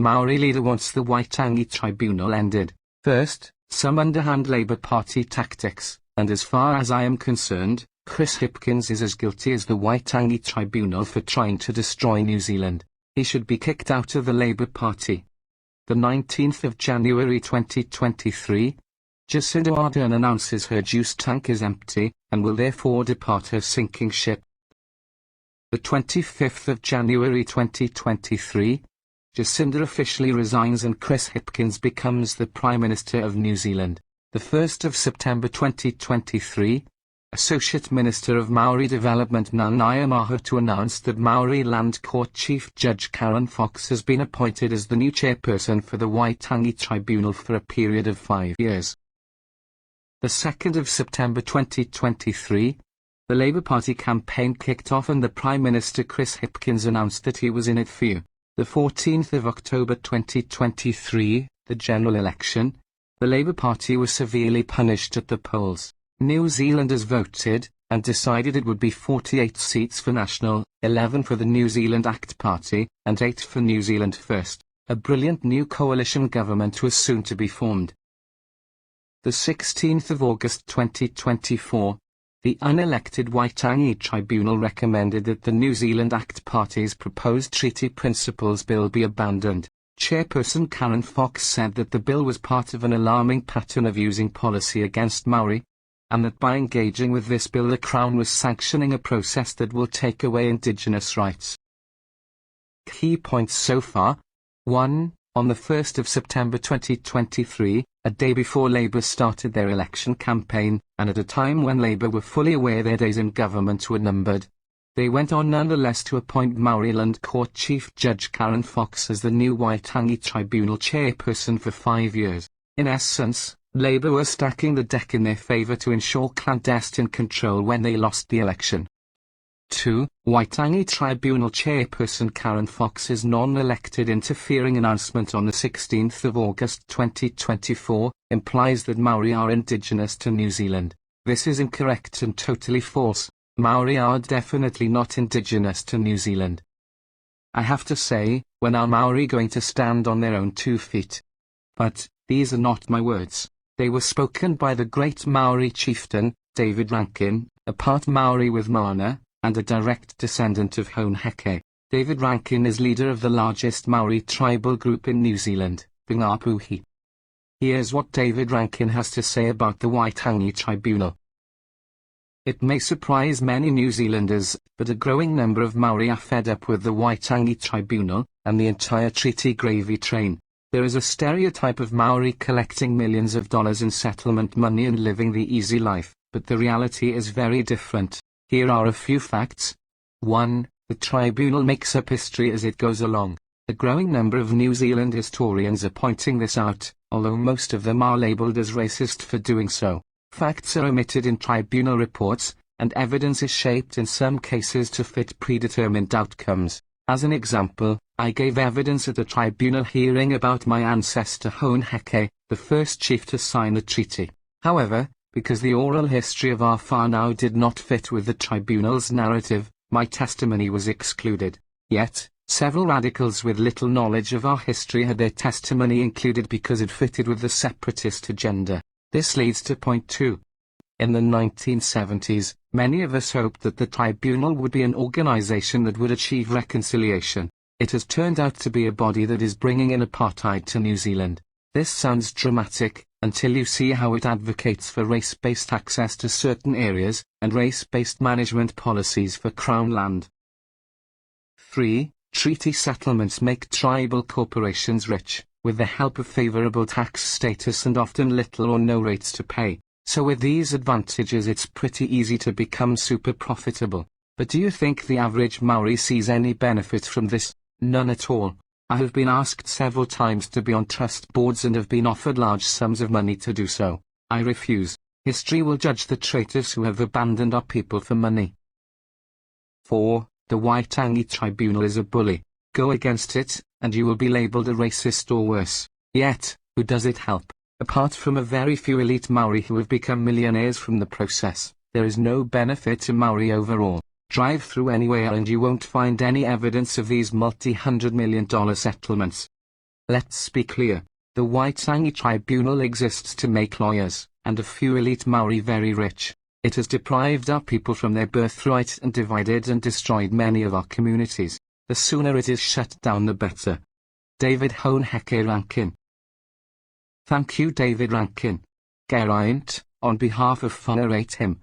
Maori leader wants the Waitangi Tribunal ended. First, some underhand Labour Party tactics, and as far as I am concerned, Chris Hipkins is as guilty as the Waitangi Tribunal for trying to destroy New Zealand. He should be kicked out of the Labour Party. The 19th of January 2023, Jacinda Ardern announces her juice tank is empty, and will therefore depart her sinking ship. The 25th of January 2023, Jacinda officially resigns and Chris Hipkins becomes the Prime Minister of New Zealand. The 1st of September 2023, Associate Minister of Maori Development Nanaia Maha to announce that Maori Land Court Chief Judge Karen Fox has been appointed as the new chairperson for the Waitangi Tribunal for a period of 5 years. The 2nd of September 2023, the Labour Party campaign kicked off and the Prime Minister Chris Hipkins announced that he was in it for you. The 14th of October 2023, the general election, the Labour Party was severely punished at the polls. New Zealanders voted, and decided it would be 48 seats for National, 11 for the New Zealand ACT Party, and 8 for New Zealand First. A brilliant new coalition government was soon to be formed. The 16th of August 2024, the unelected Waitangi Tribunal recommended that the New Zealand ACT Party's proposed treaty principles bill be abandoned. Chairperson Karen Fox said that the bill was part of an alarming pattern of using policy against Maori, and that by engaging with this bill the Crown was sanctioning a process that will take away Indigenous rights. Key points so far. 1. On the 1st of September 2023, a day before Labour started their election campaign, and at a time when Labour were fully aware their days in government were numbered, they went on nonetheless to appoint Maori Land Court Chief Judge Karen Fox as the new Waitangi Tribunal chairperson for 5 years. In essence, Labour were stacking the deck in their favour to ensure clandestine control when they lost the election. 2. Waitangi Tribunal chairperson Karen Fox's non-elected interfering announcement on the 16th of August 2024 implies that Maori are indigenous to New Zealand. This is incorrect and totally false. Maori are definitely not indigenous to New Zealand. I have to say, when are Maori going to stand on their own 2 feet? But these are not my words. They were spoken by the great Maori chieftain, David Rankin, a part Maori with Mana, and a direct descendant of Whangareitim. David Rankin is leader of the largest Maori tribal group in New Zealand, the Ngāpuhi. Here's what David Rankin has to say about the Waitangi Tribunal. It may surprise many New Zealanders, but a growing number of Maori are fed up with the Waitangi Tribunal, and the entire treaty gravy train. There is a stereotype of Maori collecting millions of dollars in settlement money and living the easy life, but the reality is very different. Here are a few facts. 1. The tribunal makes up history as it goes along. A growing number of New Zealand historians are pointing this out, although most of them are labelled as racist for doing so. Facts are omitted in tribunal reports, and evidence is shaped in some cases to fit predetermined outcomes. As an example, I gave evidence at a tribunal hearing about my ancestor Whangareitim, the first chief to sign the treaty. However, because the oral history of our whānau did not fit with the tribunal's narrative, my testimony was excluded. Yet, several radicals with little knowledge of our history had their testimony included because it fitted with the separatist agenda. This leads to point 2. In the 1970s, many of us hoped that the tribunal would be an organization that would achieve reconciliation. It has turned out to be a body that is bringing in apartheid to New Zealand. This sounds dramatic, until you see how it advocates for race-based access to certain areas, and race-based management policies for Crown land. 3. Treaty settlements make tribal corporations rich, with the help of favourable tax status and often little or no rates to pay. So with these advantages it's pretty easy to become super profitable. But do you think the average Maori sees any benefit from this? None at all. I have been asked several times to be on trust boards and have been offered large sums of money to do so. I refuse. History will judge the traitors who have abandoned our people for money. 4. The Waitangi Tribunal is a bully. Go against it, and you will be labelled a racist or worse. Yet, who does it help? Apart from a very few elite Maori who have become millionaires from the process, there is no benefit to Maori overall. Drive through anywhere and you won't find any evidence of these multi-$100 million settlements. Let's be clear. The Waitangi Tribunal exists to make lawyers, and a few elite Māori very rich. It has deprived our people from their birthright and divided and destroyed many of our communities. The sooner it is shut down the better. David Honheke Rankin. Thank you, David Rankin. Geraint, on behalf of WhangareiTim.